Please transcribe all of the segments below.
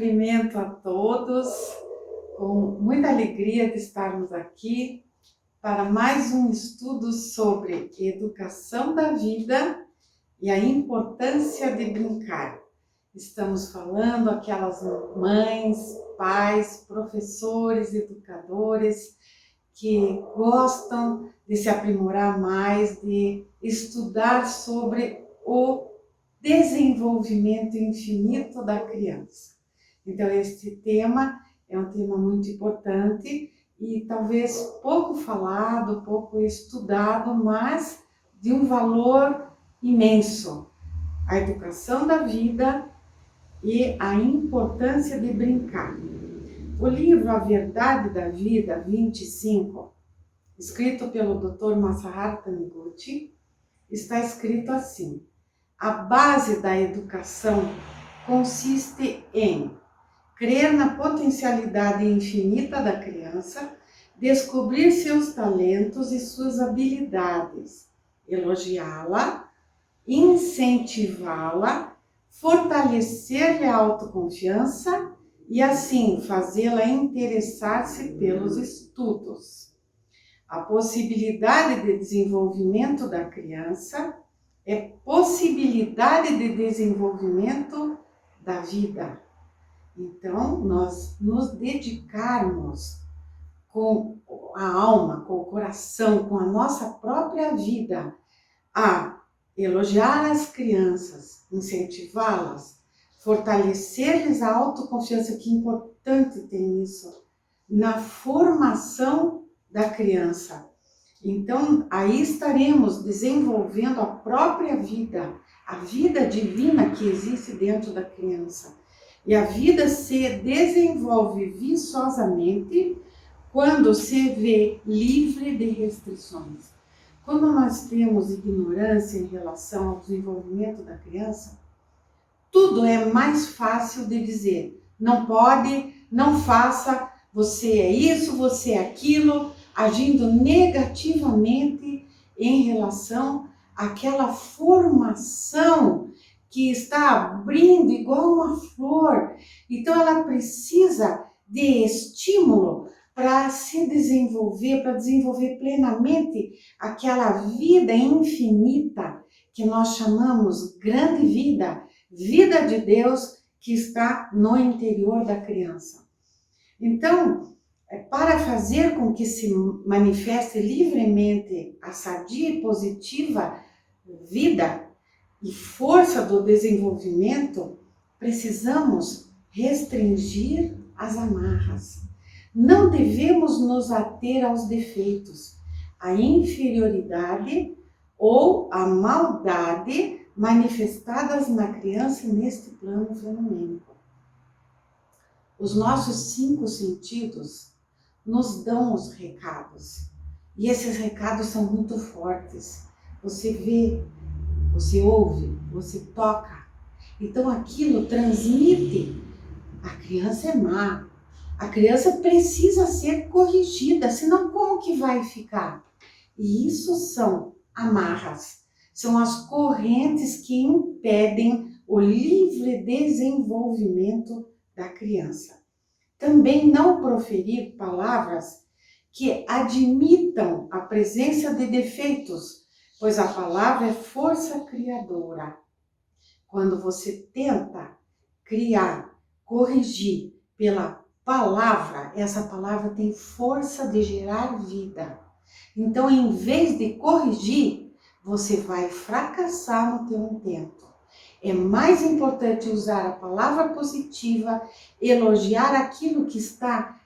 cumprimento a todos, com muita alegria de estarmos aqui para mais um estudo sobre educação da vida e a importância de brincar. Estamos falando aquelas mães, pais, professores, educadores que gostam de se aprimorar mais, de estudar sobre o desenvolvimento infinito da criança. Então, este tema é um tema muito importante e talvez pouco falado, pouco estudado, mas de um valor imenso. A educação da vida e a importância de brincar. O livro A Verdade da Vida 25, escrito pelo Dr. Masaharu Taniguchi, está escrito assim: a base da educação consiste em crer na potencialidade infinita da criança, descobrir seus talentos e suas habilidades, elogiá-la, incentivá-la, fortalecer-lhe a autoconfiança e assim fazê-la interessar-se pelos estudos. A possibilidade de desenvolvimento da criança é possibilidade de desenvolvimento da vida. Então, nós nos dedicarmos com a alma, com o coração, com a nossa própria vida a elogiar as crianças, incentivá-las, fortalecer-lhes a autoconfiança, que importante tem isso, na formação da criança. Então, aí estaremos desenvolvendo a própria vida, a vida divina que existe dentro da criança. E a vida se desenvolve viçosamente quando se vê livre de restrições. Quando nós temos ignorância em relação ao desenvolvimento da criança, tudo é mais fácil de dizer. Não pode, não faça, você é isso, você é aquilo, agindo negativamente em relação àquela formação que está abrindo igual uma flor. Então ela precisa de estímulo para se desenvolver, para desenvolver plenamente aquela vida infinita que nós chamamos grande vida, vida de Deus que está no interior da criança. Então, para fazer com que se manifeste livremente a sadia e positiva vida e força do desenvolvimento, precisamos restringir as amarras. Não devemos nos ater aos defeitos, à inferioridade ou à maldade manifestadas na criança neste plano fenomênico. Os nossos 5 sentidos nos dão os recados. E esses recados são muito fortes. Você vê, você ouve, você toca. Então aquilo transmite. A criança é má. A criança precisa ser corrigida, senão como que vai ficar? E isso são amarras. São as correntes que impedem o livre desenvolvimento da criança. Também não proferir palavras que admitam a presença de defeitos, pois a palavra é força criadora. Quando você tenta criar, corrigir pela palavra, essa palavra tem força de gerar vida. Então, em vez de corrigir, você vai fracassar no teu intento. É mais importante usar a palavra positiva, elogiar aquilo que está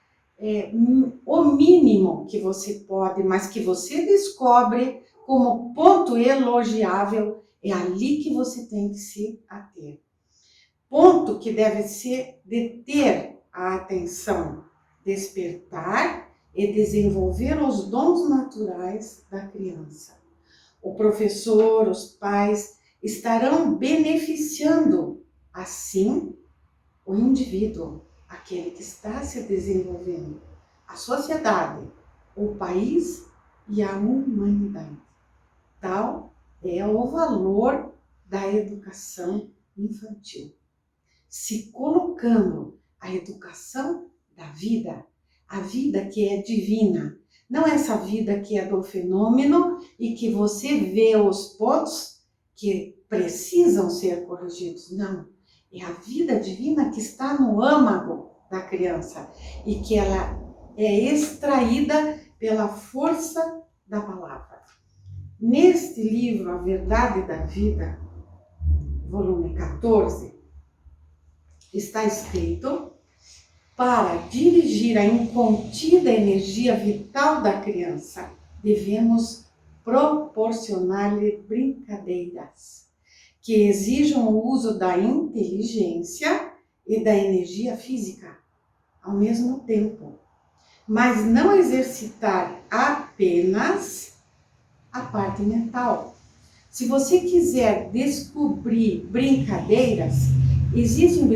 o mínimo que você pode, mas que você descobre como ponto elogiável, é ali que você tem que se ater. Ponto que deve ser de ter a atenção, despertar e desenvolver os dons naturais da criança. O professor, os pais estarão beneficiando, assim, o indivíduo, aquele que está se desenvolvendo, a sociedade, o país e a humanidade. Tal é o valor da educação infantil. Se colocando a educação da vida, a vida que é divina. Não essa vida que é do fenômeno e que você vê os pontos que precisam ser corrigidos. Não, é a vida divina que está no âmago da criança e que ela é extraída pela força da palavra. Neste livro, A Verdade da Vida, volume 14, está escrito: para dirigir a incontida energia vital da criança, devemos proporcionar-lhe brincadeiras que exijam o uso da inteligência e da energia física ao mesmo tempo, mas não exercitar apenas a parte mental. Se você quiser descobrir brincadeiras, existem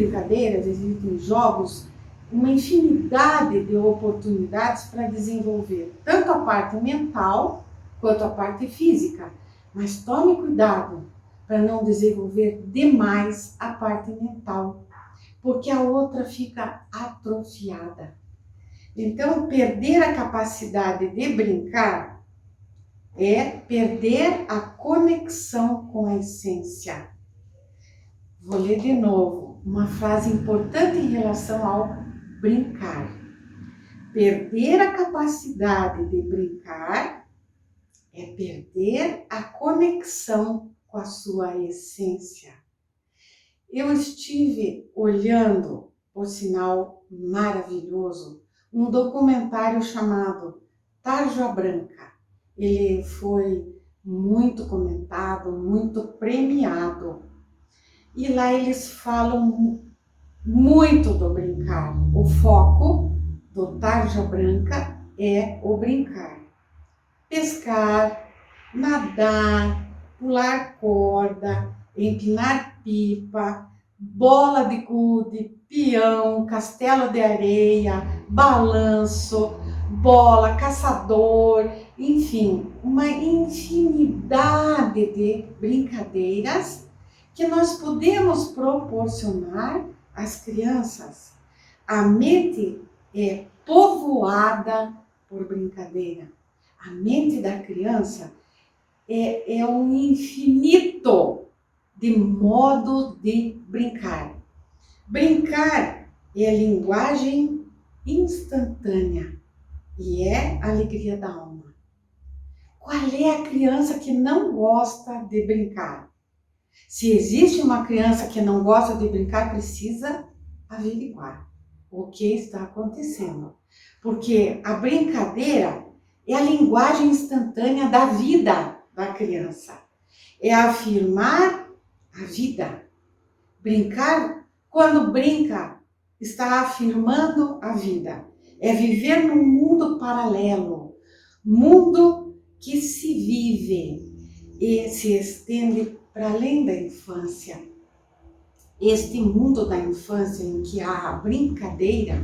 jogos, uma infinidade de oportunidades para desenvolver tanto a parte mental quanto a parte física. Mas tome cuidado para não desenvolver demais a parte mental, porque a outra fica atrofiada. Então, perder a capacidade de brincar é perder a conexão com a essência. Vou ler de novo uma frase importante em relação ao brincar. Perder a capacidade de brincar é perder a conexão com a sua essência. Eu estive olhando, por sinal maravilhoso, um documentário chamado Tarja Branca. Ele foi muito comentado, muito premiado. E lá eles falam muito do brincar. O foco do Tarja Branca é o brincar. Pescar, nadar, pular corda, empinar pipa, bola de gude, peão, castelo de areia, balanço, bola, caçador, enfim, uma infinidade de brincadeiras que nós podemos proporcionar às crianças. A mente é povoada por brincadeira. A mente da criança é um infinito de modo de brincar. Brincar é linguagem instantânea e é a alegria da alma. Qual é a criança que não gosta de brincar? Se existe uma criança que não gosta de brincar, precisa averiguar o que está acontecendo. Porque a brincadeira é a linguagem instantânea da vida da criança. É afirmar a vida. Brincar, quando brinca, está afirmando a vida. É viver num mundo paralelo, mundo que se vive e se estende para além da infância. Este mundo da infância em que há a brincadeira,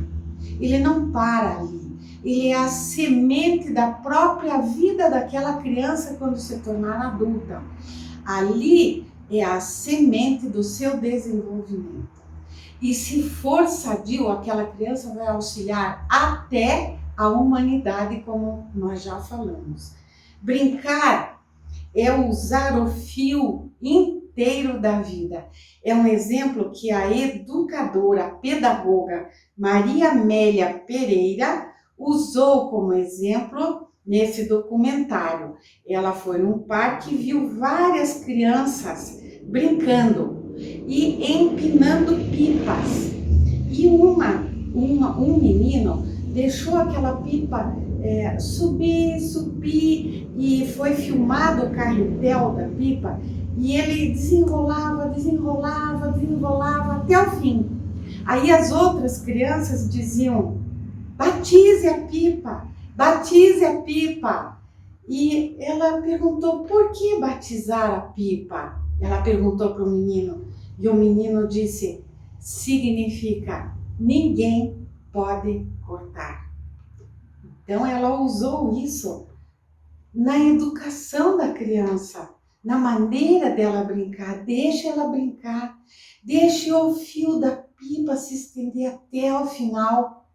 ele não para ali. Ele é a semente da própria vida daquela criança quando se tornar adulta. Ali é a semente do seu desenvolvimento. E se for sadio, aquela criança vai auxiliar até a humanidade, como nós já falamos. Brincar é usar o fio inteiro da vida. É um exemplo que a educadora, a pedagoga Maria Amélia Pereira usou como exemplo nesse documentário. Ela foi num parque e viu várias crianças brincando e empinando pipas. E um menino deixou aquela pipa subir e foi filmado o carretel da pipa e ele desenrolava até o fim. Aí as outras crianças diziam: batize a pipa, batize a pipa. E ela perguntou: por que batizar a pipa? Ela perguntou para o menino e o menino disse: significa ninguém pode cortar. Então ela usou isso na educação da criança, na maneira dela brincar. Deixe ela brincar, deixe o fio da pipa se estender até o final.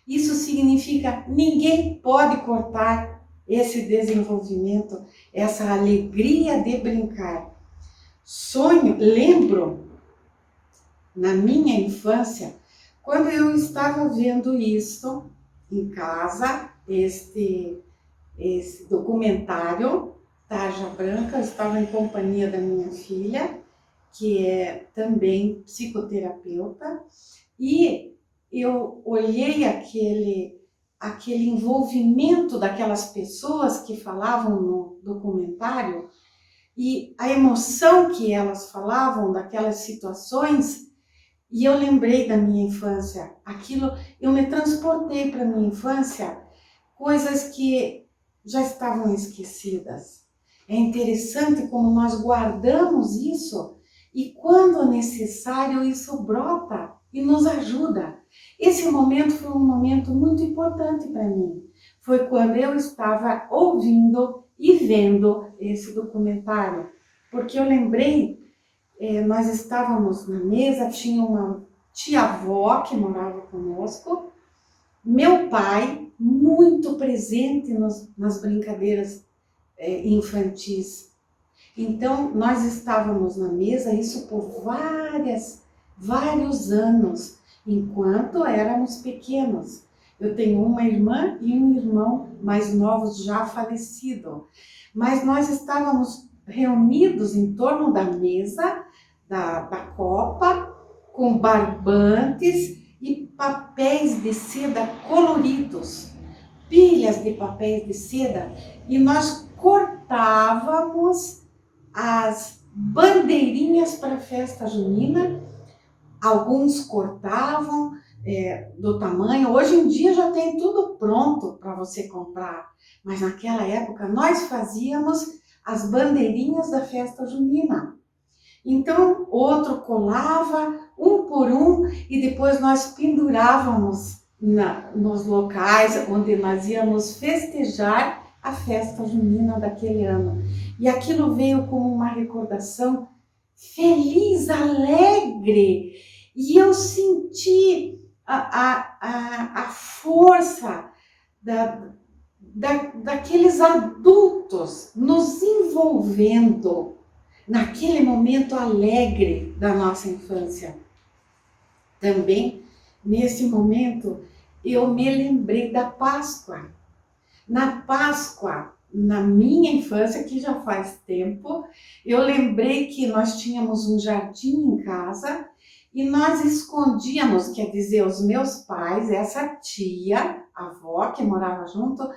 Isso significa ninguém pode cortar esse desenvolvimento, essa alegria de brincar. Lembro na minha infância, quando eu estava vendo isso em casa, esse documentário, Tarja Branca, eu estava em companhia da minha filha, que é também psicoterapeuta, e eu olhei aquele envolvimento daquelas pessoas que falavam no documentário e a emoção que elas falavam daquelas situações, e eu lembrei da minha infância. Eu me transportei para a minha infância, coisas que já estavam esquecidas. É interessante como nós guardamos isso e quando necessário isso brota e nos ajuda. Esse momento foi um momento muito importante para mim. Foi quando eu estava ouvindo e vendo esse documentário, porque eu lembrei, nós estávamos na mesa, tinha uma tia-avó que morava conosco, meu pai muito presente nas brincadeiras infantis. Então, nós estávamos na mesa, isso por vários anos, enquanto éramos pequenos. Eu tenho uma irmã e um irmão mais novos já falecido, mas nós estávamos reunidos em torno da mesa, da copa, com barbantes e papéis de seda coloridos, pilhas de papéis de seda, e nós cortávamos as bandeirinhas para a festa junina. Alguns cortavam do tamanho, hoje em dia já tem tudo pronto para você comprar, mas naquela época nós fazíamos as bandeirinhas da festa junina. Então outro colava um por um e depois nós pendurávamos nos locais onde nós íamos festejar a festa junina daquele ano. E aquilo veio como uma recordação feliz, alegre, e eu senti a força daqueles adultos nos envolvendo naquele momento alegre da nossa infância. Também, nesse momento, eu me lembrei da Páscoa. Na Páscoa, na minha infância, que já faz tempo, eu lembrei que nós tínhamos um jardim em casa e nós escondíamos, quer dizer, os meus pais, essa tia, a avó que morava junto,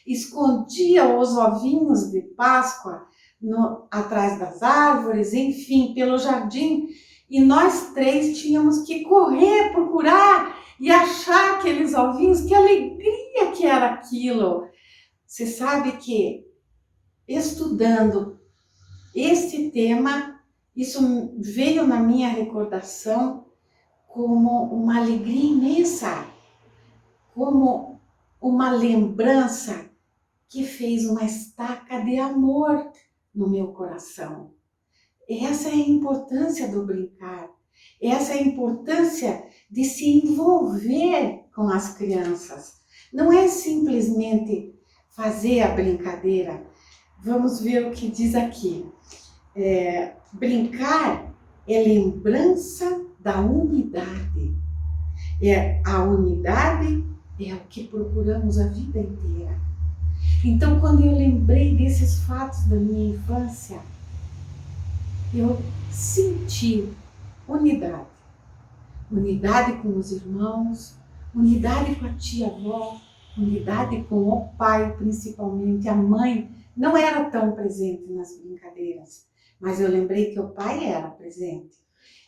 escondia os ovinhos de Páscoa atrás das árvores, enfim, pelo jardim, e nós três tínhamos que correr, procurar e achar aqueles ovinhos. Que alegria que era aquilo! Você sabe que, estudando este tema, isso veio na minha recordação como uma alegria imensa, como uma lembrança que fez uma estaca de amor no meu coração. Essa é a importância do brincar, essa é a importância de se envolver com as crianças. Não é simplesmente fazer a brincadeira. Vamos ver o que diz aqui. Brincar é lembrança da unidade. A unidade é o que procuramos a vida inteira. Então, quando eu lembrei desses fatos da minha infância, eu senti unidade. Unidade com os irmãos, unidade com a tia-avó, unidade com o pai, principalmente. A mãe não era tão presente nas brincadeiras, mas eu lembrei que o pai era presente.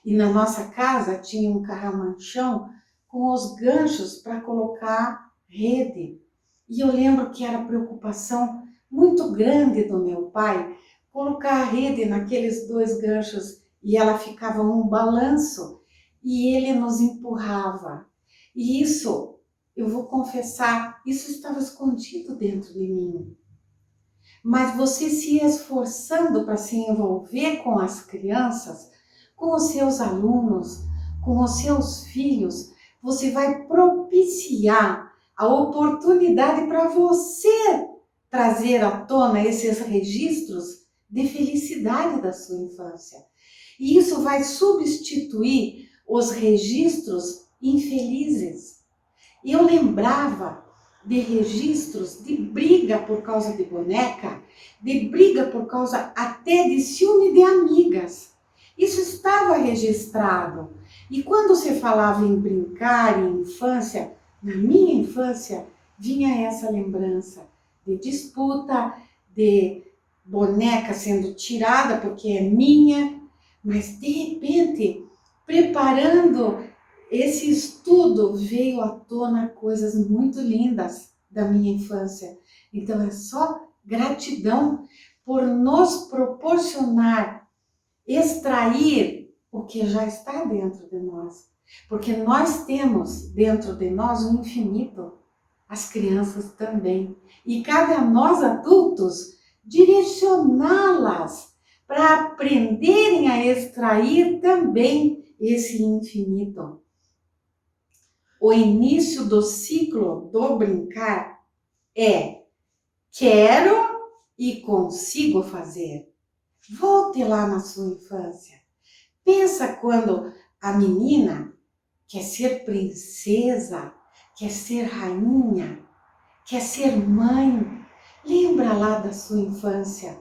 E na nossa casa tinha um carramanchão com os ganchos para colocar rede. E eu lembro que era preocupação muito grande do meu pai colocar a rede naqueles dois ganchos e ela ficava um balanço e ele nos empurrava. E isso, eu vou confessar, isso estava escondido dentro de mim. Mas você se esforçando para se envolver com as crianças, com os seus alunos, com os seus filhos, você vai propiciar a oportunidade para você trazer à tona esses registros de felicidade da sua infância. E isso vai substituir os registros infelizes. Eu lembrava de registros de briga por causa de boneca, de briga por causa até de ciúme de amigas. Isso estava registrado. E quando se falava em brincar, em infância, na minha infância, vinha essa lembrança de disputa, de boneca sendo tirada porque é minha, mas de repente, preparando esse estudo, veio à tona coisas muito lindas da minha infância. Então é só gratidão por nos proporcionar extrair o que já está dentro de nós. Porque nós temos dentro de nós o infinito, as crianças também. E cabe a nós adultos direcioná-las para aprenderem a extrair também esse infinito. O início do ciclo do brincar é quero e consigo fazer. Volte lá na sua infância. Pensa quando a menina quer ser princesa, quer ser rainha, quer ser mãe. Lembra lá da sua infância.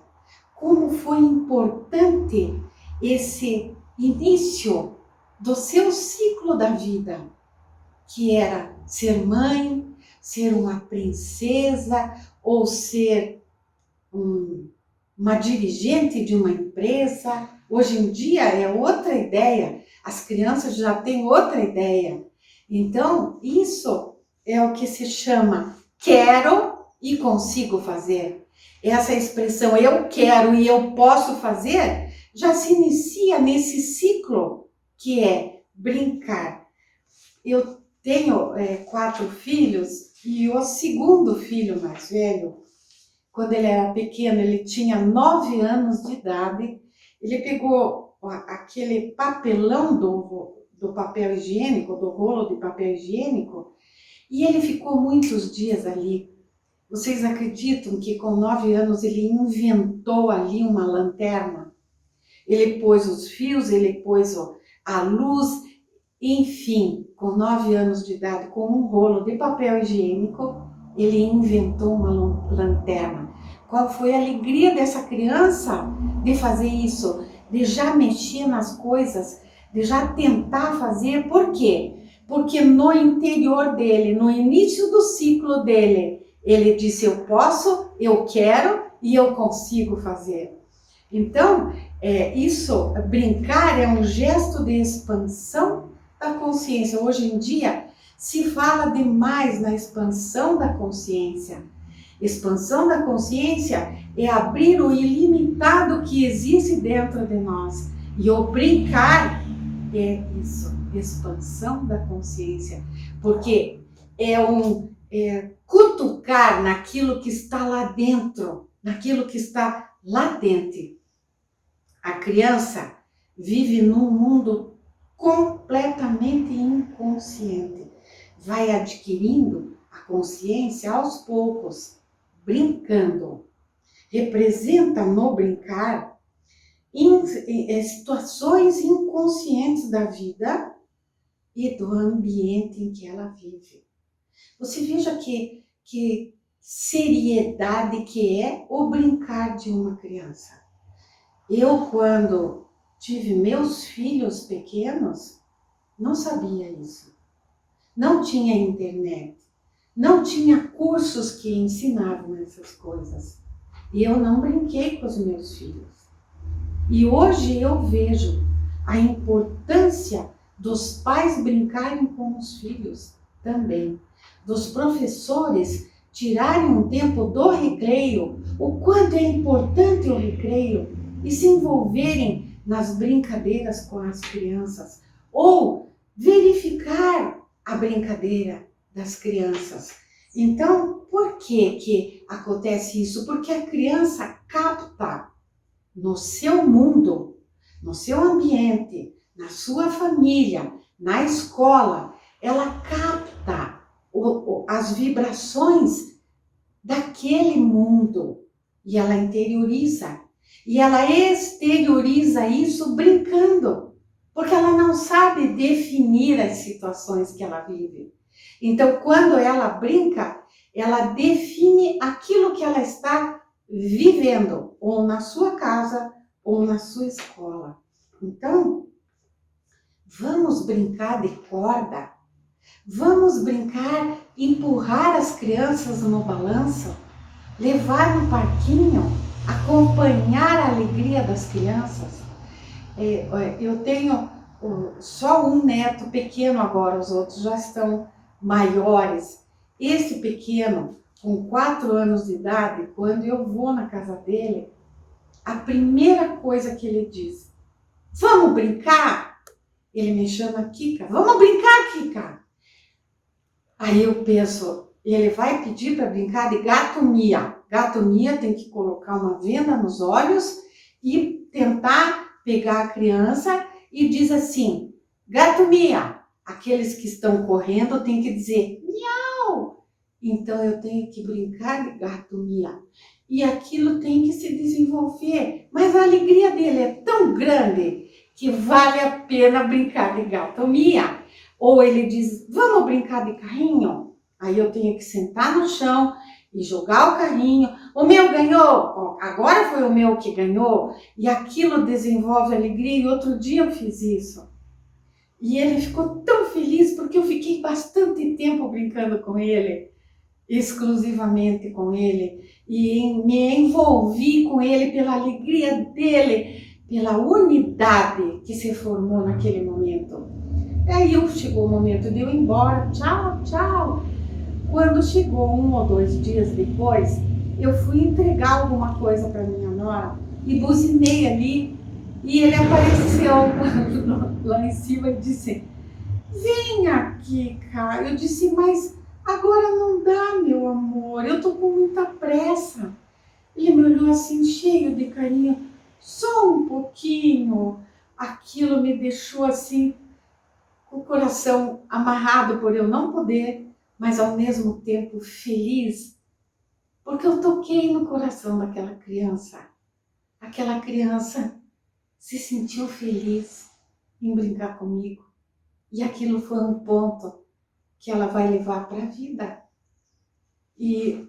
Como foi importante esse início do seu ciclo da vida, que era ser mãe, ser uma princesa ou ser uma dirigente de uma empresa. Hoje em dia é outra ideia, as crianças já têm outra ideia. Então, isso é o que se chama quero e consigo fazer. Essa expressão eu quero e eu posso fazer já se inicia nesse ciclo que é brincar. Eu tenho 4 filhos e o segundo filho mais velho, quando ele era pequeno, ele tinha 9 anos de idade, ele pegou aquele papelão do papel higiênico, do rolo de papel higiênico, e ele ficou muitos dias ali. Vocês acreditam que com 9 anos ele inventou ali uma lanterna? Ele pôs os fios, ele pôs a luz, enfim, com 9 anos de idade, com um rolo de papel higiênico, ele inventou uma lanterna. Qual foi a alegria dessa criança de fazer isso? De já mexer nas coisas, de já tentar fazer. Por quê? Porque no interior dele, no início do ciclo dele, ele disse eu posso, eu quero e eu consigo fazer. Então, brincar é um gesto de expansão da consciência. Hoje em dia, se fala demais na expansão da consciência. Expansão da consciência é abrir o ilimitado que existe dentro de nós. E o brincar é isso, expansão da consciência. Porque é cutucar naquilo que está lá dentro, naquilo que está latente. A criança vive num mundo completamente inconsciente. Vai adquirindo a consciência aos poucos, brincando. Representa no brincar situações inconscientes da vida e do ambiente em que ela vive. Você veja que seriedade que é o brincar de uma criança. Eu, quando tive meus filhos pequenos, não sabia isso. Não tinha internet. Não tinha cursos que ensinavam essas coisas. E eu não brinquei com os meus filhos. E hoje eu vejo a importância dos pais brincarem com os filhos também. Dos professores tirarem um tempo do recreio, o quanto é importante o recreio, e se envolverem nas brincadeiras com as crianças. Ou verificar a brincadeira das crianças. Então, por que acontece isso? Porque a criança capta no seu mundo, no seu ambiente, na sua família, Na escola, ela capta as vibrações daquele mundo e ela interioriza. E ela exterioriza isso brincando, porque ela não sabe definir as situações que ela vive. Então, quando ela brinca, ela define aquilo que ela está vivendo, ou na sua casa, ou na sua escola. Então, vamos brincar de corda, vamos brincar, empurrar as crianças no balanço, levar no parquinho, acompanhar a alegria das crianças. Eu tenho só um neto pequeno agora, os outros já estão maiores. Esse pequeno, com 4 anos de idade, quando eu vou na casa dele, a primeira coisa que ele diz: vamos brincar? Ele me chama Kika. Vamos brincar, Kika? Aí eu penso, ele vai pedir para brincar de gato mia. Gato mia tem que colocar uma venda nos olhos e tentar pegar a criança e diz assim: gato mia. Aqueles que estão correndo têm que dizer miau. Então eu tenho que brincar de gato mia. E aquilo tem que se desenvolver. Mas a alegria dele é tão grande que vale a pena brincar de gato mia. Ou ele diz, vamos brincar de carrinho? Aí eu tenho que sentar no chão e jogar o carrinho. O meu ganhou, agora foi o meu que ganhou. E aquilo desenvolve alegria. E outro dia eu fiz isso. E ele ficou tão feliz porque eu fiquei bastante tempo brincando com ele, exclusivamente com ele. E me envolvi com ele pela alegria dele, pela unidade que se formou naquele momento. Aí chegou o momento de eu ir embora, tchau, tchau. Quando chegou 1 ou 2 dias depois, eu fui entregar alguma coisa para minha nora e buzinei ali e ele apareceu lá em cima e disse: vem aqui, cara. Eu disse: mas agora não dá, meu amor, eu tô com muita pressa. Ele me olhou assim, cheio de carinho, só um pouquinho. Aquilo me deixou assim, com o coração amarrado por eu não poder, mas ao mesmo tempo feliz, porque eu toquei no coração daquela criança. Aquela criança se sentiu feliz em brincar comigo. E aquilo foi um ponto que ela vai levar para a vida. E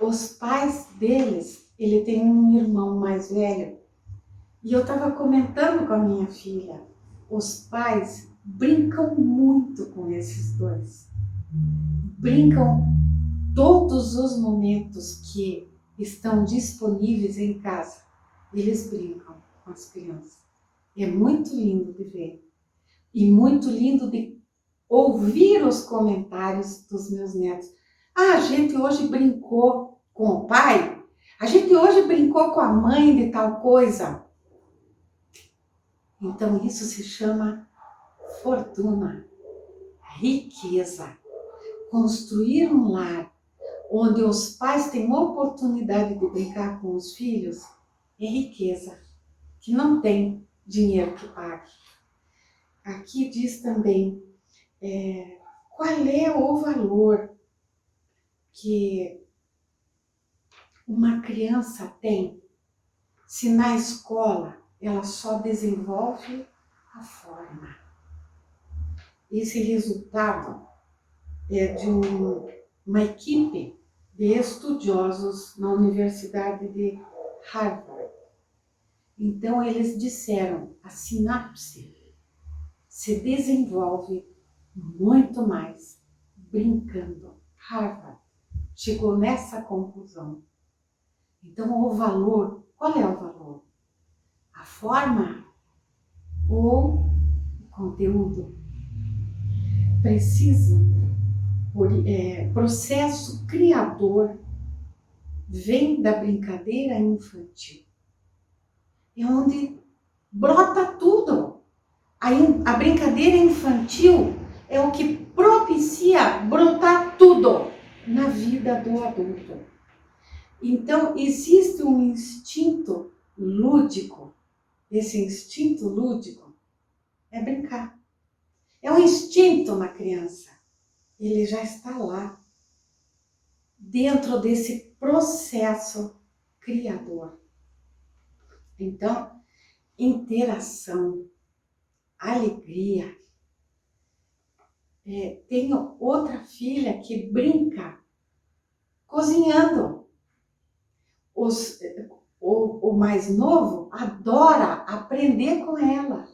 os pais deles, ele tem um irmão mais velho, e eu estava comentando com a minha filha, os pais brincam muito com esses dois. Brincam todos os momentos que estão disponíveis em casa. Eles brincam com as crianças. É muito lindo de ver. E muito lindo de ouvir os comentários dos meus netos. Ah, a gente hoje brincou com o pai. A gente hoje brincou com a mãe de tal coisa. Então isso se chama fortuna, riqueza. Construir um lar onde os pais têm oportunidade de brincar com os filhos é riqueza, que não tem dinheiro que pague. Aqui diz também qual é o valor que uma criança tem se na escola ela só desenvolve a forma. Esse resultado é de uma equipe de estudiosos na Universidade de Harvard. Então eles disseram, a sinapse se desenvolve muito mais brincando. Harvard chegou nessa conclusão. Então o valor, qual é o valor? A forma ou o conteúdo? Precisa, processo criador vem da brincadeira infantil. É onde brota tudo. A brincadeira infantil é o que propicia brotar tudo na vida do adulto. Então, existe um instinto lúdico. Esse instinto lúdico é brincar. É um instinto na criança. Ele já está lá, dentro desse processo criador. Então, interação, alegria. Tenho outra filha que brinca cozinhando. O mais novo adora aprender com ela.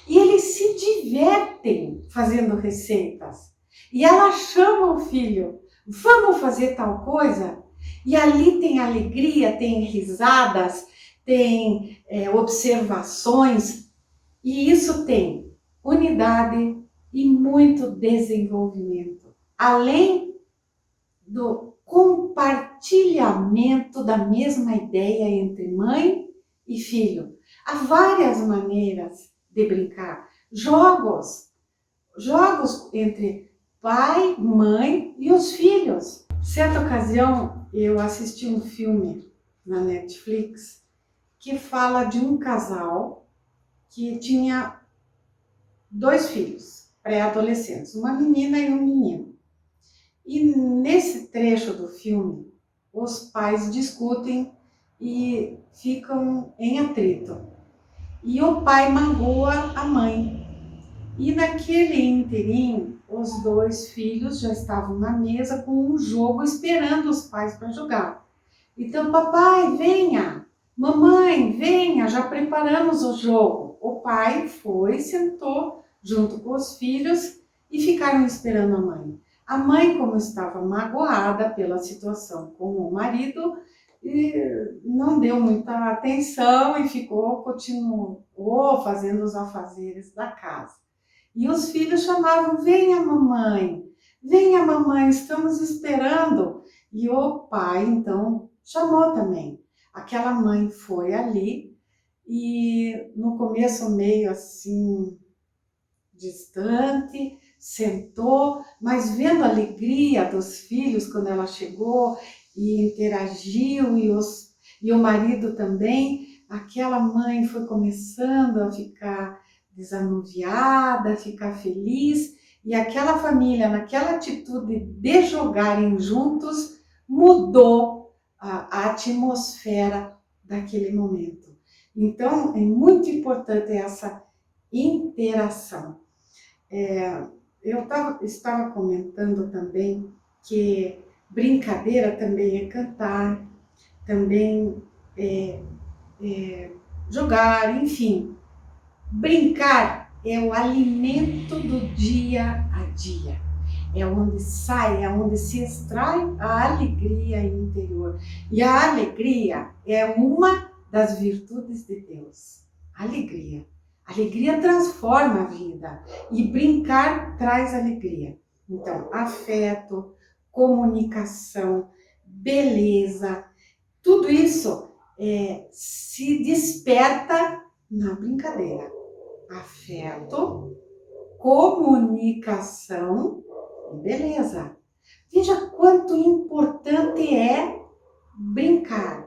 E eles se divertem fazendo receitas. E ela chama o filho, vamos fazer tal coisa? E ali tem alegria, tem risadas, tem observações. E isso tem unidade e muito desenvolvimento. Além do compartilhamento da mesma ideia entre mãe e filho. Há várias maneiras de brincar. Jogos entre pai, mãe e os filhos. Certa ocasião eu assisti um filme na Netflix que fala de um casal que tinha 2 filhos pré-adolescentes, uma menina e um menino. E nesse trecho do filme, os pais discutem e ficam em atrito. E o pai magoa a mãe. E naquele inteirinho, os 2 filhos já estavam na mesa com um jogo esperando os pais para jogar. Então, papai, venha, mamãe, venha, já preparamos o jogo. O pai foi, sentou junto com os filhos e ficaram esperando a mãe. A mãe, como estava magoada pela situação com o marido, não deu muita atenção e continuou fazendo os afazeres da casa. E os filhos chamavam, venha mamãe, estamos esperando. E o pai, então, chamou também. Aquela mãe foi ali e no começo meio assim, distante, sentou, mas vendo a alegria dos filhos quando ela chegou e interagiu e o marido também, aquela mãe foi começando a ficar desanuviada, a ficar feliz e aquela família, naquela atitude de jogarem juntos, mudou a atmosfera daquele momento. Então, é muito importante essa interação. Eu estava comentando também que brincadeira também é cantar, também jogar, enfim. Brincar é o alimento do dia a dia. É onde sai, é onde se extrai a alegria interior. E a alegria é uma das virtudes de Deus. Alegria. Alegria transforma a vida e brincar traz alegria. Então, afeto, comunicação, beleza, tudo isso se desperta na brincadeira. Afeto, comunicação e beleza. Veja quanto importante é brincar.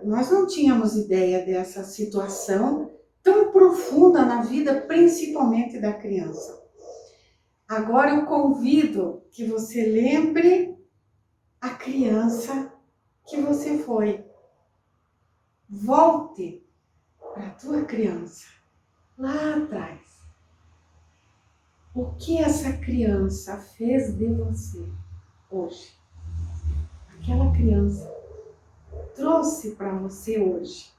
Nós não tínhamos ideia dessa situação tão profunda na vida, principalmente da criança. Agora eu convido que você lembre a criança que você foi. Volte para a tua criança, lá atrás. O que essa criança fez de você hoje? Aquela criança trouxe para você hoje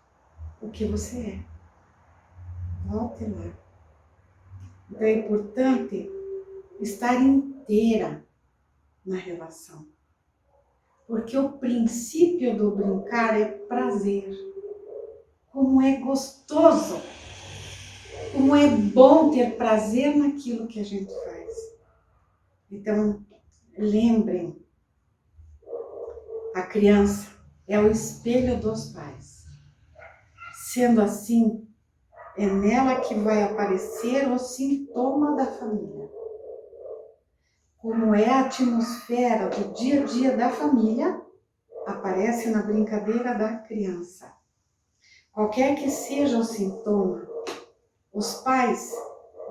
o que você é. Volte lá. Então é importante estar inteira na relação. Porque o princípio do brincar é prazer. Como é gostoso, como é bom ter prazer naquilo que a gente faz. Então, lembrem, a criança é o espelho dos pais. Sendo assim, é nela que vai aparecer o sintoma da família. Como é a atmosfera do dia a dia da família, aparece na brincadeira da criança. Qualquer que seja o sintoma, os pais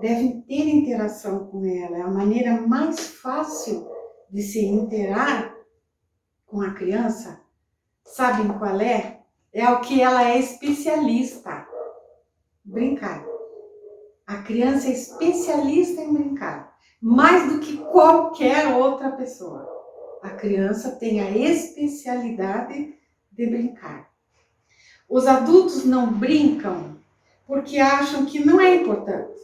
devem ter interação com ela. É a maneira mais fácil de se interar com a criança. Sabem qual é? É o que ela é especialista. Brincar. A criança é especialista em brincar. Mais do que qualquer outra pessoa. A criança tem a especialidade de brincar. Os adultos não brincam porque acham que não é importante.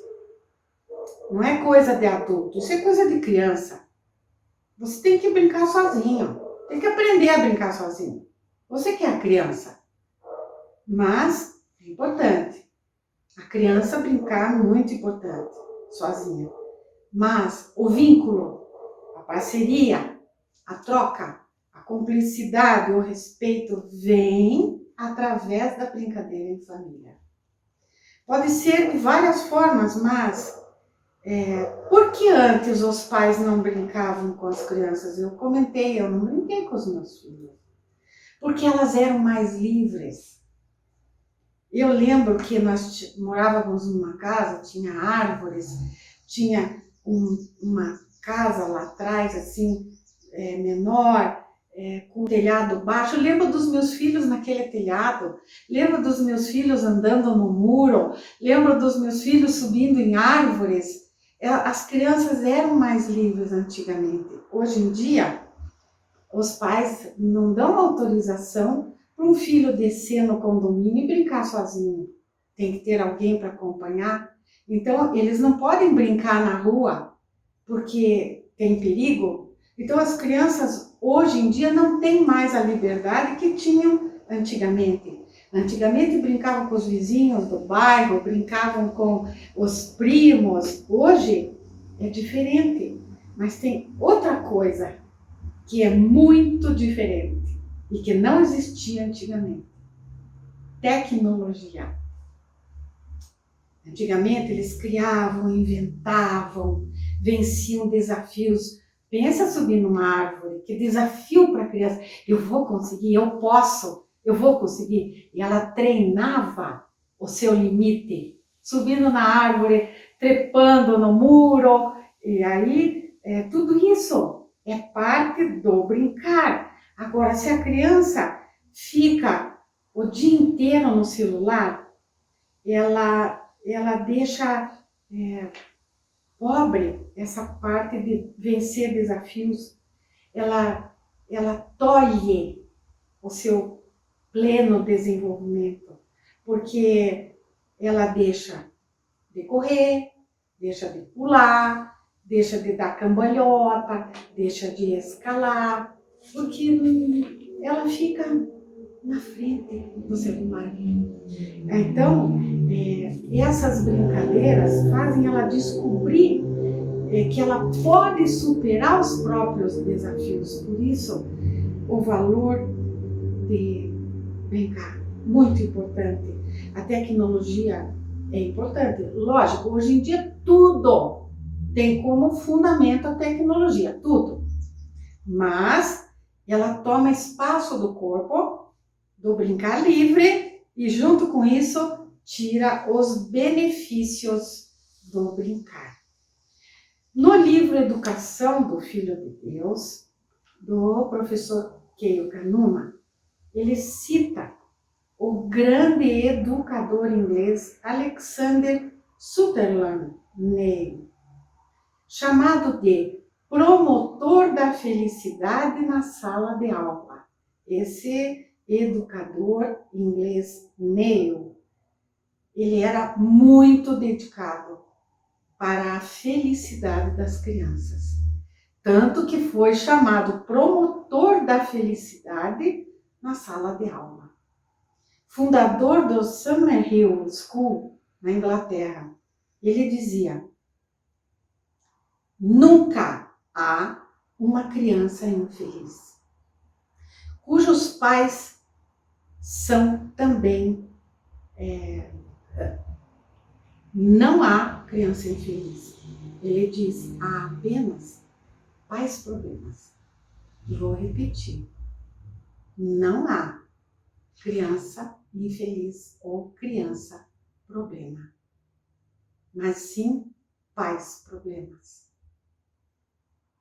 Não é coisa de adulto, isso é coisa de criança. Você tem que brincar sozinho. Tem que aprender a brincar sozinho. Você que é a criança. Mas é importante. A criança brincar é muito importante, sozinha. Mas o vínculo, a parceria, a troca, a cumplicidade, o respeito vem através da brincadeira em família. Pode ser de várias formas, mas por que antes os pais não brincavam com as crianças? Eu comentei, eu não brinquei com os meus filhos. Porque elas eram mais livres. Eu lembro que nós morávamos numa casa, tinha árvores, tinha uma casa lá atrás, assim, menor, com telhado baixo. Eu lembro dos meus filhos naquele telhado, lembro dos meus filhos andando no muro, lembro dos meus filhos subindo em árvores. As crianças eram mais livres antigamente. Hoje em dia, os pais não dão autorização para um filho descer no condomínio e brincar sozinho. Tem que ter alguém para acompanhar. Então, eles não podem brincar na rua porque tem perigo. Então, as crianças hoje em dia não têm mais a liberdade que tinham antigamente. Antigamente brincavam com os vizinhos do bairro, brincavam com os primos. Hoje é diferente, mas tem outra coisa que é muito diferente e que não existia antigamente. Tecnologia. Antigamente eles criavam, inventavam, venciam desafios. Pensa subir numa árvore, que desafio para a criança. Eu vou conseguir, eu posso, eu vou conseguir. E ela treinava o seu limite, subindo na árvore, trepando no muro. E aí, tudo isso é parte do brincar. Agora, se a criança fica o dia inteiro no celular, ela deixa pobre essa parte de vencer desafios. Ela tolhe o seu pleno desenvolvimento, porque ela deixa de correr, deixa de pular, deixa de dar cambalhota, deixa de escalar, porque ela fica na frente do celular. Então, essas brincadeiras fazem ela descobrir que ela pode superar os próprios desafios. Por isso, o valor de brincar, muito importante. A tecnologia é importante. Lógico, hoje em dia tudo tem como fundamento a tecnologia, tudo. Mas ela toma espaço do corpo, do brincar livre, e junto com isso tira os benefícios do brincar. No livro Educação do Filho de Deus, do professor Keio Kanuma, ele cita o grande educador inglês Alexander Sutherland Ney, chamado de promotor da felicidade na sala de aula. Esse educador inglês Neil, ele era muito dedicado para a felicidade das crianças. Tanto que foi chamado promotor da felicidade na sala de aula. Fundador do Summerhill School, na Inglaterra, ele dizia: nunca há uma criança infeliz, cujos pais são também... não há criança infeliz. Ele diz: há apenas pais problemas. Vou repetir: não há criança infeliz ou criança problema, mas sim pais problemas.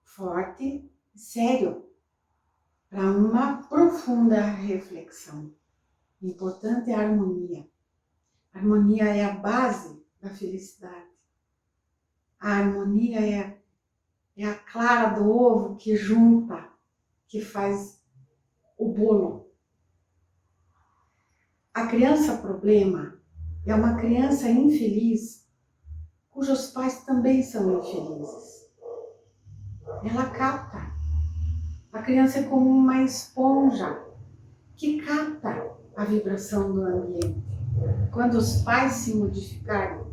Forte e sério, para uma profunda reflexão. O importante é a harmonia. A harmonia é a base da felicidade. A harmonia é a clara do ovo que junta, que faz o bolo. A criança problema é uma criança infeliz, cujos pais também são infelizes. Ela capta. A criança é como uma esponja que capta a vibração do ambiente. Quando os pais se modificarem,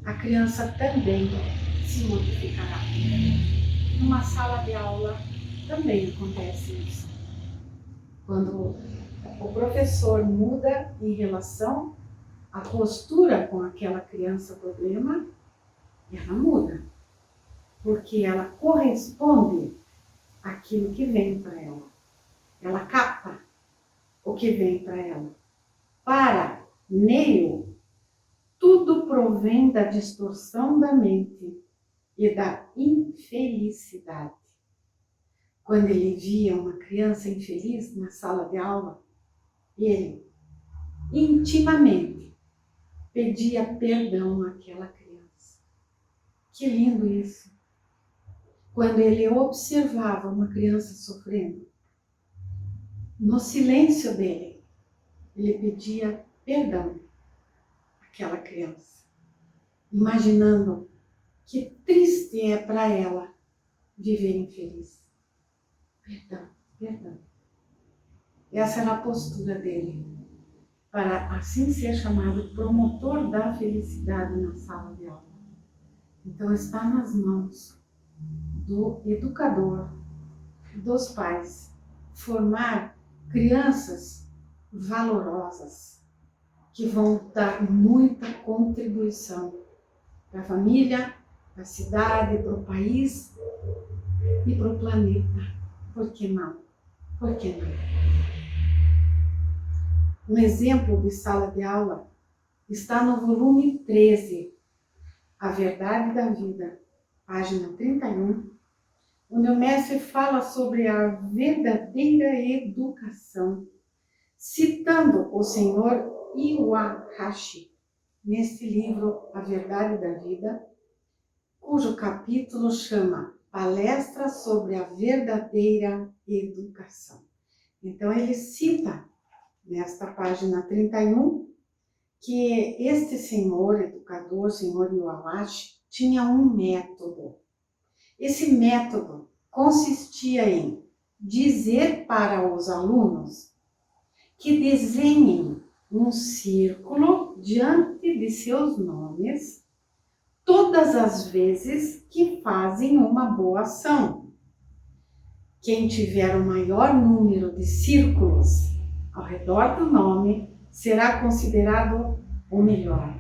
a criança também se modificará. Numa sala de aula também acontece isso. Quando o professor muda em relação à postura com aquela criança problema, ela muda, porque ela corresponde àquilo que vem para ela. Ela capta o que vem para ela. Para Neil, tudo provém da distorção da mente e da infelicidade. Quando ele via uma criança infeliz na sala de aula, ele intimamente pedia perdão àquela criança. Que lindo isso! Quando ele observava uma criança sofrendo, no silêncio dele, ele pedia perdão àquela criança, imaginando que triste é para ela viver infeliz. Perdão, perdão. Essa era a postura dele, para assim ser chamado promotor da felicidade na sala de aula. Então está nas mãos do educador, dos pais, formar crianças valorosas, que vão dar muita contribuição para a família, para a cidade, para o país e para o planeta. Por que não? Por que não? Um exemplo de sala de aula está no volume 13, A Verdade da Vida, página 31, onde o mestre fala sobre a verdadeira educação, citando o senhor Iwahashi, neste livro A Verdade da Vida, cujo capítulo chama Palestra sobre a Verdadeira Educação. Então ele cita, nesta página 31, que este senhor educador, senhor Iwahashi, tinha um método. Esse método consistia em dizer para os alunos que desenhem um círculo diante de seus nomes todas as vezes que fazem uma boa ação. Quem tiver o maior número de círculos ao redor do nome será considerado o melhor.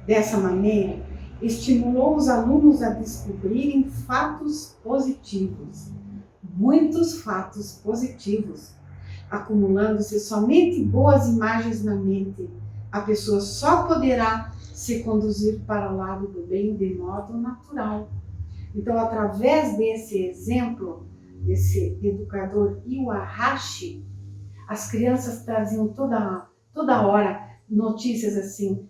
Dessa maneira, estimulou os alunos a descobrirem fatos positivos, muitos fatos positivos, acumulando-se somente boas imagens na mente. A pessoa só poderá se conduzir para o lado do bem de modo natural. Então, através desse exemplo, desse educador Iwahashi, as crianças traziam toda hora notícias assim: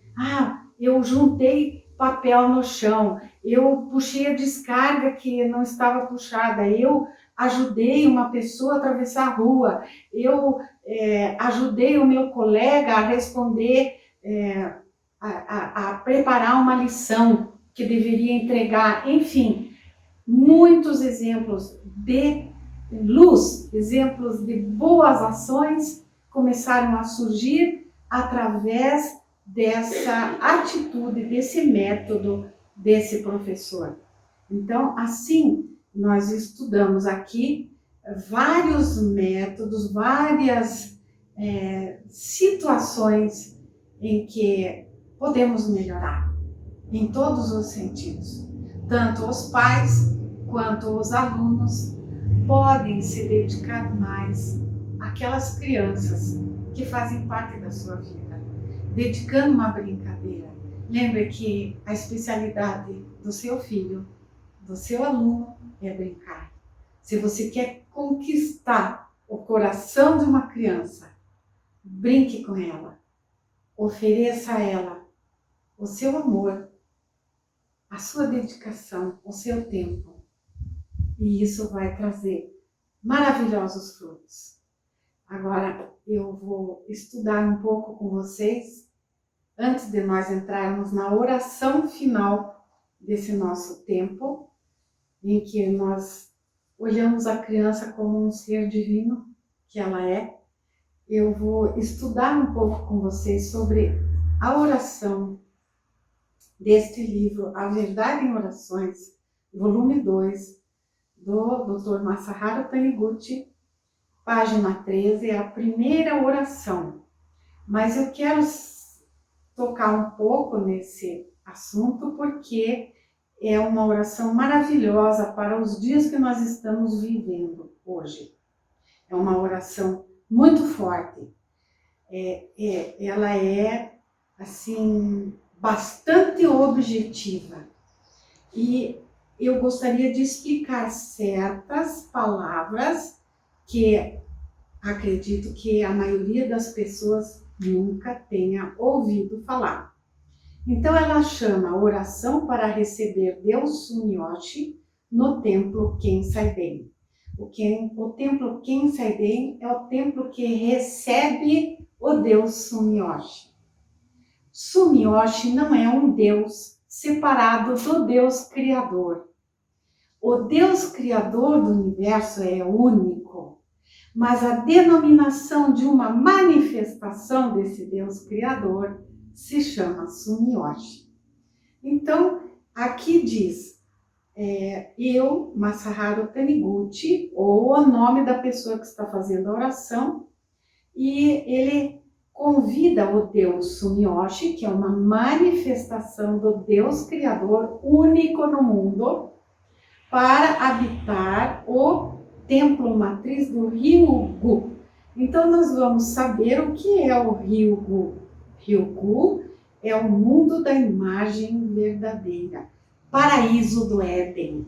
eu juntei papel no chão, eu puxei a descarga que não estava puxada, eu ajudei uma pessoa a atravessar a rua, eu ajudei o meu colega a responder, a preparar uma lição que deveria entregar. Enfim, muitos exemplos de luz, exemplos de boas ações começaram a surgir através dessa atitude, desse método desse professor. Então, assim, nós estudamos aqui vários métodos, várias situações em que podemos melhorar, em todos os sentidos. Tanto os pais quanto os alunos podem se dedicar mais àquelas crianças que fazem parte da sua vida, dedicando uma brincadeira, lembre que a especialidade do seu filho, do seu aluno, é brincar. Se você quer conquistar o coração de uma criança, brinque com ela. Ofereça a ela o seu amor, a sua dedicação, o seu tempo. E isso vai trazer maravilhosos frutos. Agora eu vou estudar um pouco com vocês, antes de nós entrarmos na oração final desse nosso tempo, em que nós olhamos a criança como um ser divino, que ela é. Eu vou estudar um pouco com vocês sobre a oração deste livro, A Verdade em Orações, volume 2, do Dr. Masaharu Taniguchi, página 13, é a primeira oração. Mas eu quero tocar um pouco nesse assunto porque é uma oração maravilhosa para os dias que nós estamos vivendo hoje. É uma oração muito forte. Ela é, assim, bastante objetiva. E eu gostaria de explicar certas palavras que acredito que a maioria das pessoas nunca tenha ouvido falar. Então ela chama oração para receber Deus Sumiyoshi no templo Kensai-den. O templo Kensai-den é o templo que recebe o Deus Sumiyoshi. Sumiyoshi não é um Deus separado do Deus Criador. O Deus Criador do universo é único, mas a denominação de uma manifestação desse Deus Criador se chama Sumiyoshi. Então, aqui diz, eu, Masaharu Taniguchi, ou o nome da pessoa que está fazendo a oração, e ele convida o Deus Sumiyoshi, que é uma manifestação do Deus Criador único no mundo, para habitar o templo matriz do Ryugu. Então nós vamos saber o que é o Ryugu. Ryugu é o mundo da imagem verdadeira, paraíso do Éden.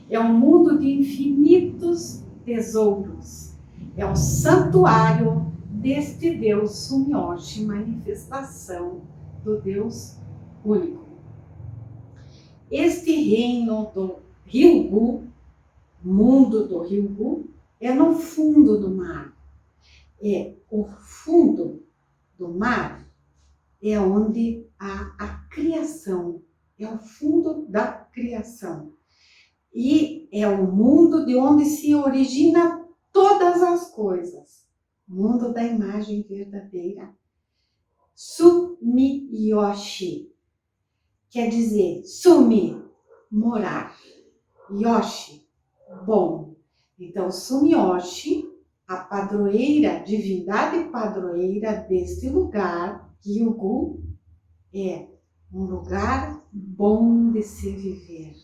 É um mundo de infinitos tesouros. É o santuário deste Deus Sumiyoshi, manifestação do Deus único. Este reino do Ryugu, mundo do Ryugu, é no fundo do mar. O fundo do mar é onde há a criação, é o fundo da criação. E é o mundo de onde se origina todas as coisas. Mundo da imagem verdadeira. Sumiyoshi quer dizer sumi, morar. Yoshi, bom. Então, Sumiyoshi, a padroeira, divindade padroeira deste lugar, Ryugu, é um lugar bom de se viver.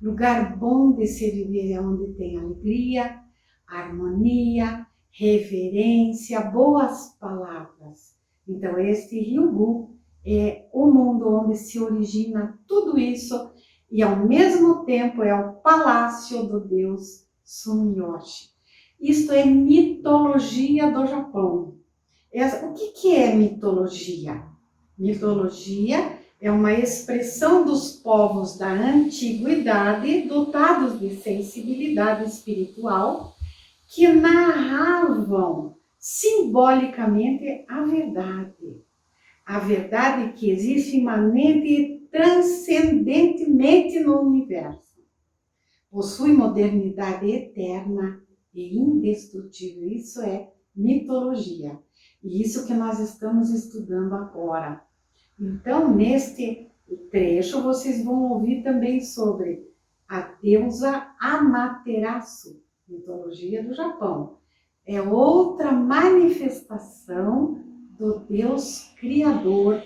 Lugar bom de se viver é onde tem alegria, harmonia, reverência, boas palavras. Então, este Ryugu é o mundo onde se origina tudo isso e, ao mesmo tempo, é o palácio do Deus Sumiyoshi. Isto é mitologia do Japão. O que é mitologia? Mitologia é uma expressão dos povos da antiguidade, dotados de sensibilidade espiritual, que narravam simbolicamente a verdade. A verdade que existe imanente e transcendentemente no universo. Possui modernidade eterna e indestrutível. Isso é mitologia. E isso que nós estamos estudando agora. Então, neste trecho, vocês vão ouvir também sobre a deusa Amaterasu, mitologia do Japão. É outra manifestação do Deus Criador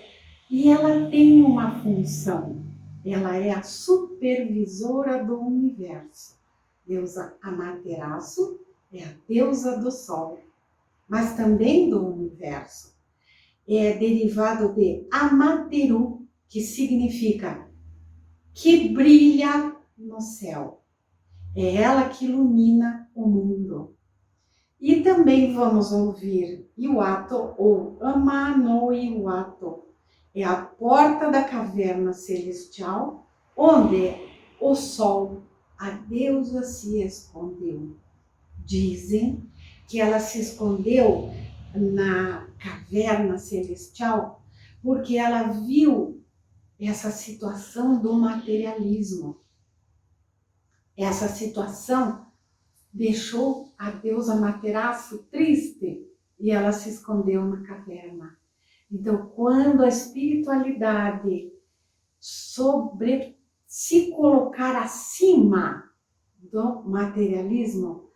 e ela tem uma função. Ela é a supervisora do universo. Deusa Amaterasu é a deusa do Sol, mas também do universo. É derivado de Amateru, que significa que brilha no céu. É ela que ilumina o mundo. E também vamos ouvir Iwato ou Ama no Iwato. É a porta da caverna celestial, onde o sol, a deusa, se escondeu. Dizem que ela se escondeu na caverna celestial porque ela viu essa situação do materialismo. Essa situação deixou a deusa Amaterasu triste e ela se escondeu na caverna. Então, quando a espiritualidade se colocar acima do materialismo,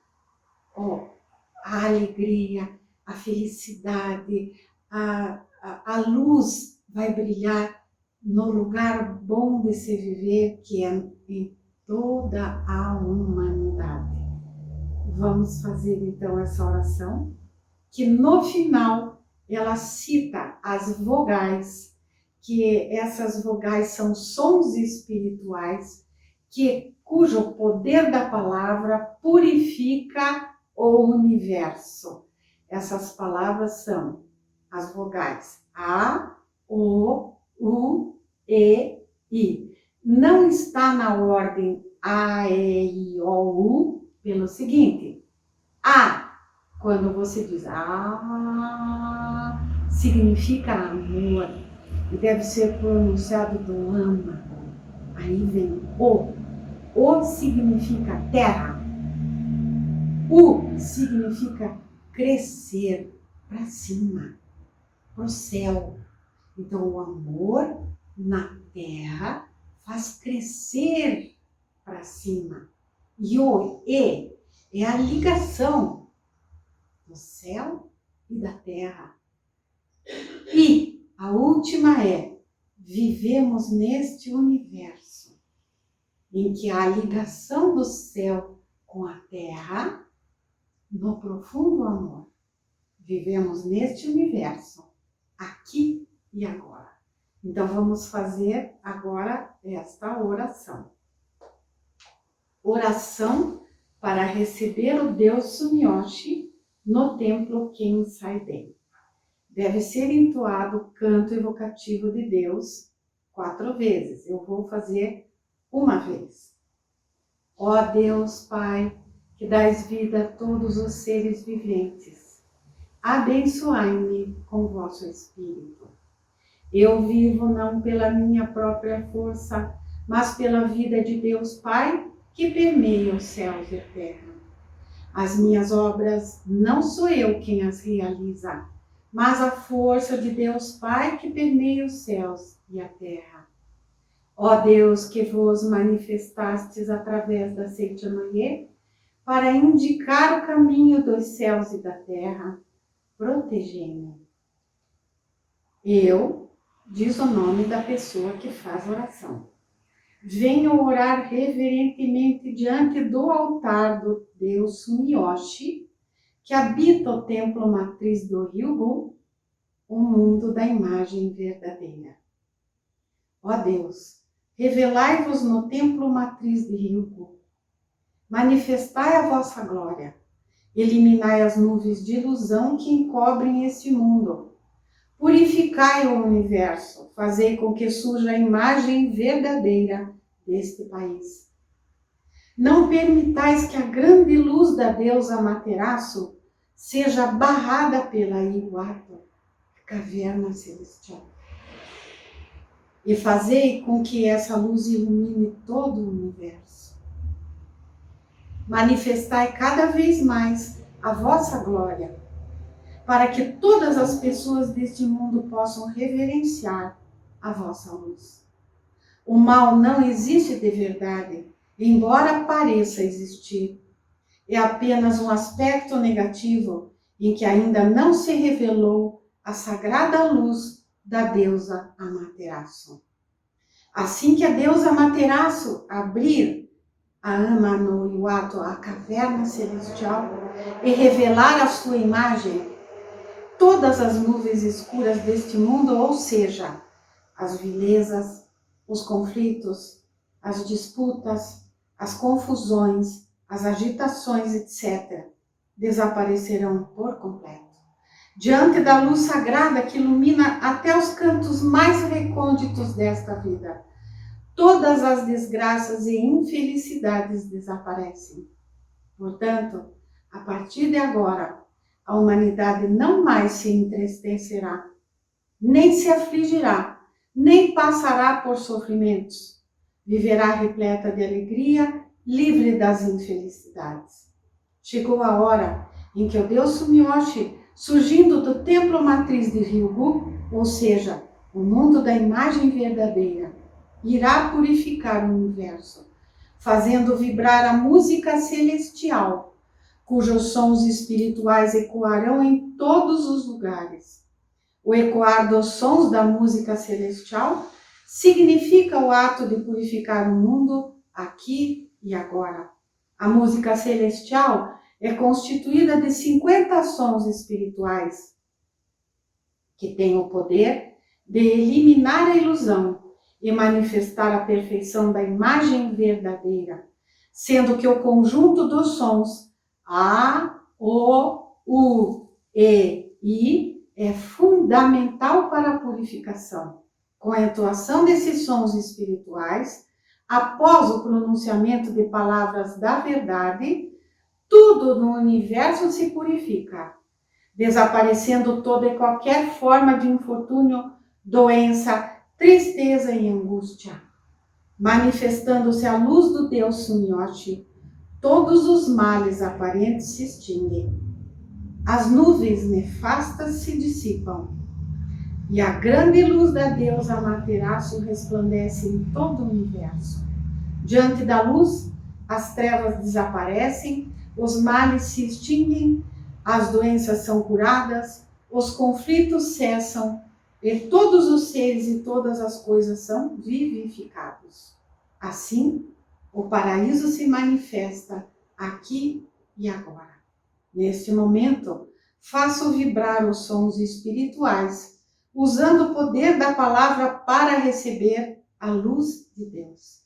a alegria, a felicidade, a luz vai brilhar no lugar bom de se viver, que é em toda a humanidade. Vamos fazer então essa oração, que no final ela cita as vogais, que essas vogais são sons espirituais, cujo poder da palavra purifica o universo. Essas palavras são as vogais A, O, U, E, I. Não está na ordem A, E, I, O, U, pelo seguinte: A, quando você diz A, significa amor e deve ser pronunciado do ama. Aí vem O. O significa terra. U significa crescer para cima, para o céu. Então, o amor na terra faz crescer para cima. E o E é a ligação do céu e da terra. E a última é: vivemos neste universo em que há a ligação do céu com a terra no profundo amor. Vivemos neste universo, aqui e agora. Então vamos fazer agora esta oração. Oração para receber o Deus Sumiyoshi no templo Kensai-den. Deve ser entoado o canto evocativo de Deus 4 vezes. Eu vou fazer uma vez. Ó Deus Pai, que dás vida a todos os seres viventes, abençoai-me com vosso Espírito. Eu vivo não pela minha própria força, mas pela vida de Deus Pai, que permeia os céus e a terra. As minhas obras não sou eu quem as realiza, mas a força de Deus Pai que permeia os céus e a terra. Ó Deus, que vos manifestastes através da Seichamanhê para indicar o caminho dos céus e da terra, protegei-me. Eu, diz o nome da pessoa que faz oração, venho orar reverentemente diante do altar do Deus Sumiyoshi, que habita o templo matriz do Ryugu, o mundo da imagem verdadeira. Ó Deus, revelai-vos no templo matriz de Ryugu, manifestai a vossa glória, eliminai as nuvens de ilusão que encobrem este mundo, purificai o universo, fazei com que surja a imagem verdadeira deste país. Não permitais que a grande luz da deusa Amaterasu seja barrada pela Iwato, a caverna celestial. E fazei com que essa luz ilumine todo o universo. Manifestai cada vez mais a vossa glória, para que todas as pessoas deste mundo possam reverenciar a vossa luz. O mal não existe de verdade, embora pareça existir. É apenas um aspecto negativo em que ainda não se revelou a sagrada luz da deusa Amaterasu. Assim que a deusa Amaterasu abrir a Ama no Iwato, a caverna celestial, e revelar a sua imagem, todas as nuvens escuras deste mundo, ou seja, as vilezas, os conflitos, as disputas, as confusões, as agitações, etc., desaparecerão por completo. Diante da luz sagrada que ilumina até os cantos mais recônditos desta vida, todas as desgraças e infelicidades desaparecem. Portanto, a partir de agora, a humanidade não mais se entristecerá, nem se afligirá, nem passará por sofrimentos. Viverá repleta de alegria, livre das infelicidades. Chegou a hora em que o Deus Sumiyoshi, surgindo do templo matriz de Ryugu, ou seja, o mundo da imagem verdadeira, irá purificar o universo, fazendo vibrar a música celestial, cujos sons espirituais ecoarão em todos os lugares. O ecoar dos sons da música celestial significa o ato de purificar o mundo aqui e agora. A música celestial é constituída de 50 sons espirituais que têm o poder de eliminar a ilusão e manifestar a perfeição da imagem verdadeira, sendo que o conjunto dos sons A, O, U, E, I é fundamental para a purificação. Com a entoação desses sons espirituais, após o pronunciamento de palavras da verdade, tudo no universo se purifica, desaparecendo toda e qualquer forma de infortúnio, doença, tristeza e angústia. Manifestando-se a luz do Deus Sumiyoshi, todos os males aparentes se extinguem. As nuvens nefastas se dissipam e a grande luz da deusa Amaterasu resplandece em todo o universo. Diante da luz, as trevas desaparecem, os males se extinguem, as doenças são curadas, os conflitos cessam e todos os seres e todas as coisas são vivificados. Assim, o paraíso se manifesta aqui e agora. Neste momento, faço vibrar os sons espirituais, usando o poder da palavra para receber a luz de Deus.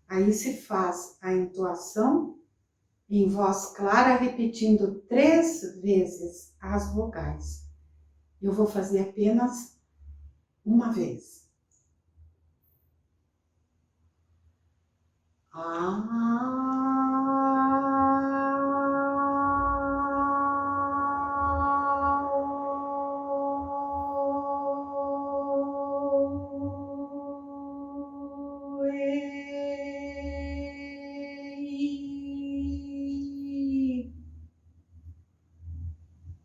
Aí se faz a entoação em voz clara, repetindo 3 vezes as vogais. Eu vou fazer apenas uma vez.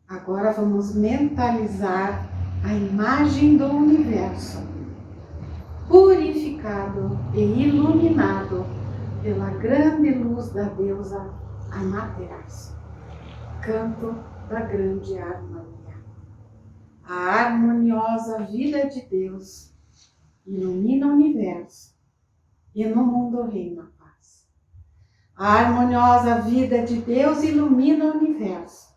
Agora vamos mentalizar a imagem do universo, purificado e iluminado pela grande luz da deusa Amaterasu. Canto da grande harmonia. A harmoniosa vida de Deus ilumina o universo e no mundo reina a paz. A harmoniosa vida de Deus ilumina o universo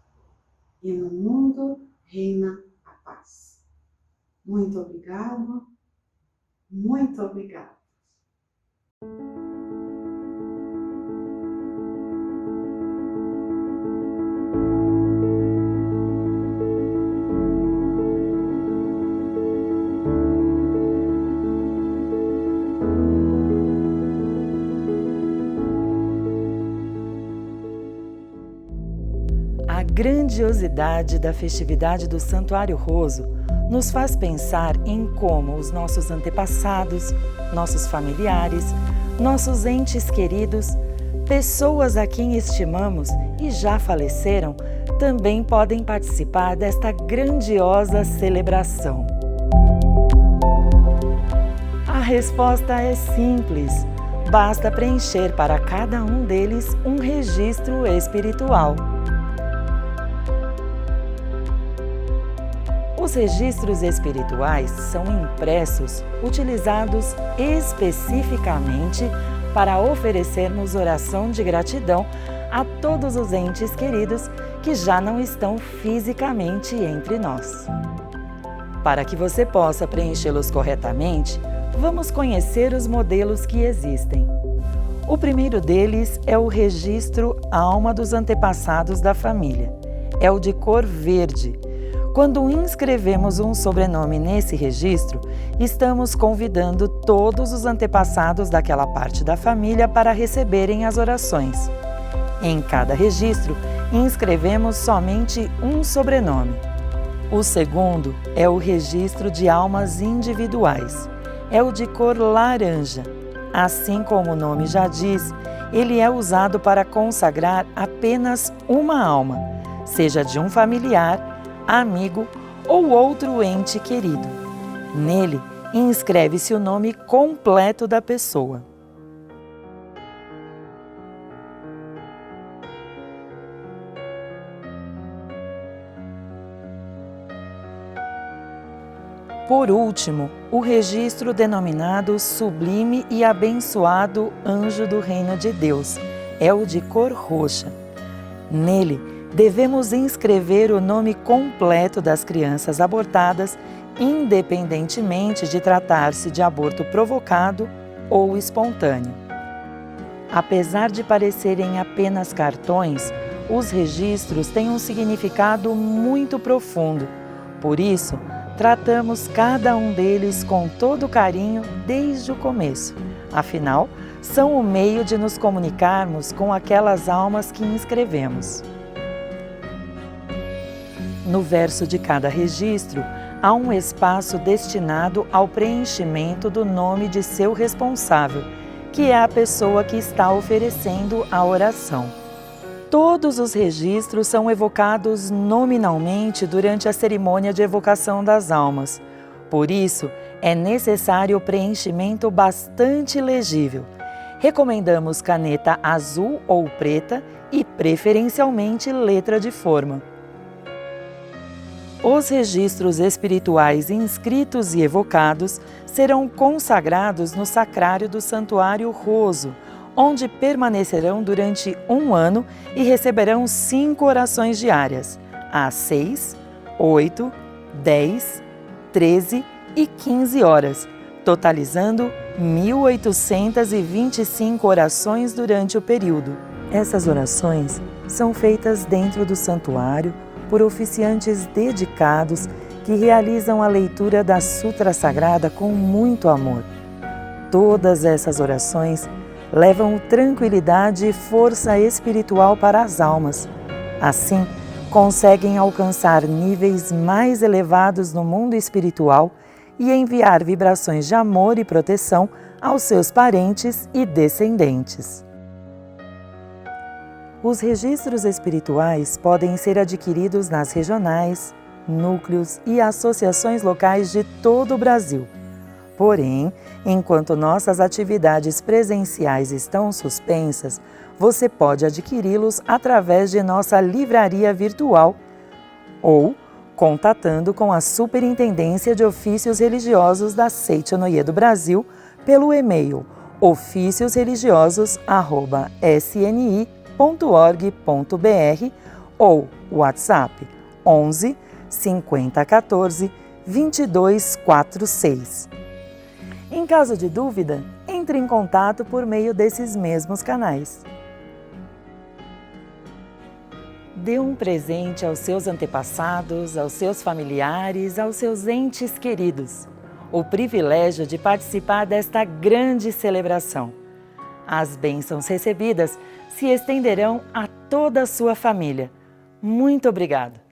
e no mundo reina a paz. Muito obrigado, muito obrigado. A grandiosidade da festividade do Santuário Roso nos faz pensar em como os nossos antepassados, nossos familiares, nossos entes queridos, pessoas a quem estimamos e já faleceram, também podem participar desta grandiosa celebração. A resposta é simples, basta preencher para cada um deles um registro espiritual. Os registros espirituais são impressos, utilizados especificamente para oferecermos oração de gratidão a todos os entes queridos que já não estão fisicamente entre nós. Para que você possa preenchê-los corretamente, vamos conhecer os modelos que existem. O primeiro deles é o registro Alma dos Antepassados da Família. É o de cor verde. Quando inscrevemos um sobrenome nesse registro, estamos convidando todos os antepassados daquela parte da família para receberem as orações. Em cada registro, inscrevemos somente um sobrenome. O segundo é o registro de almas individuais. É o de cor laranja. Assim como o nome já diz, ele é usado para consagrar apenas uma alma, seja de um familiar, amigo ou outro ente querido. Nele, inscreve-se o nome completo da pessoa. Por último, o registro denominado Sublime e Abençoado Anjo do Reino de Deus, é o de cor roxa. Nele, devemos inscrever o nome completo das crianças abortadas, independentemente de tratar-se de aborto provocado ou espontâneo. Apesar de parecerem apenas cartões, os registros têm um significado muito profundo. Por isso, tratamos cada um deles com todo carinho desde o começo. Afinal, são o meio de nos comunicarmos com aquelas almas que inscrevemos. No verso de cada registro, há um espaço destinado ao preenchimento do nome de seu responsável, que é a pessoa que está oferecendo a oração. Todos os registros são evocados nominalmente durante a cerimônia de evocação das almas. Por isso, é necessário o preenchimento bastante legível. Recomendamos caneta azul ou preta e, preferencialmente, letra de forma. Os registros espirituais inscritos e evocados serão consagrados no sacrário do Santuário Roso, onde permanecerão durante 1 ano e receberão 5 orações diárias, às 6, 8, 10, 13 e 15 horas, totalizando 1.825 orações durante o período. Essas orações são feitas dentro do santuário por oficiantes dedicados que realizam a leitura da Sutra Sagrada com muito amor. Todas essas orações levam tranquilidade e força espiritual para as almas. Assim, conseguem alcançar níveis mais elevados no mundo espiritual e enviar vibrações de amor e proteção aos seus parentes e descendentes. Os registros espirituais podem ser adquiridos nas regionais, núcleos e associações locais de todo o Brasil. Porém, enquanto nossas atividades presenciais estão suspensas, você pode adquiri-los através de nossa livraria virtual ou contatando com a Superintendência de Ofícios Religiosos da Seichonoye do Brasil pelo e-mail oficiosreligiosos@sni.org.br ou WhatsApp 11 50 14 22 46. Em caso de dúvida, entre em contato por meio desses mesmos canais. Dê um presente aos seus antepassados, aos seus familiares, aos seus entes queridos. O privilégio de participar desta grande celebração. As bênçãos recebidas se estenderão a toda a sua família. Muito obrigada!